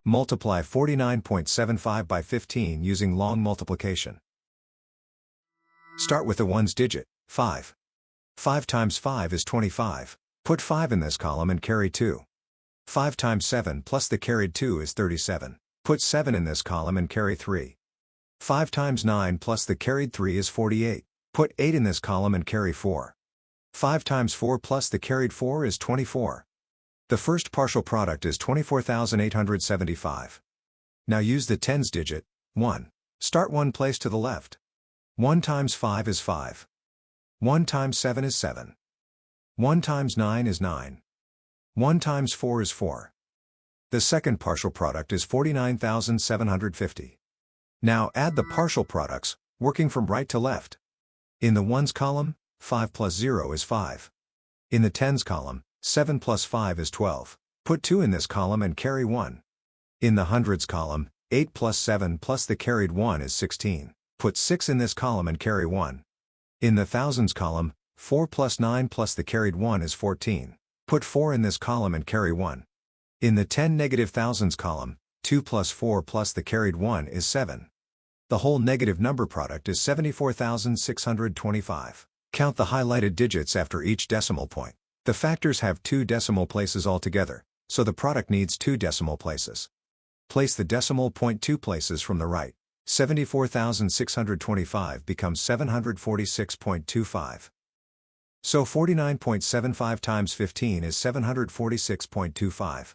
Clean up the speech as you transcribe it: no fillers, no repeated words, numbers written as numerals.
Multiply 49.75 by 15 using long multiplication. Start with the ones digit, 5. 5 times 5 is 25. Put 5 in this column and carry 2. 5 times 7 plus the carried 2 is 37. Put 7 in this column and carry 3. 5 times 9 plus the carried 3 is 48. Put 8 in this column and carry 4. 5 times 4 plus the carried 4 is 24. The first partial product is 24,875. Now use the tens digit, 1. Start one place to the left. 1 times 5 is 5. 1 times 7 is 7. 1 times 9 is 9. 1 times 4 is 4. The second partial product is 49,750. Now add the partial products, working from right to left. In the ones column, 5 plus 0 is 5. In the tens column, 7 plus 5 is 12. Put 2 in this column and carry 1. In the hundreds column, 8 plus 7 plus the carried 1 is 16. Put 6 in this column and carry 1. In the thousands column, 4 plus 9 plus the carried 1 is 14. Put 4 in this column and carry 1. In the 10 negative thousands column, 2 plus 4 plus the carried 1 is 7. The whole negative number product is 74,625. Count the highlighted digits after each decimal point. The factors have 2 decimal places altogether, so the product needs 2 decimal places. Place the decimal point 2 places from the right. 74,625 becomes 746.25. So 49.75 times 15 is 746.25.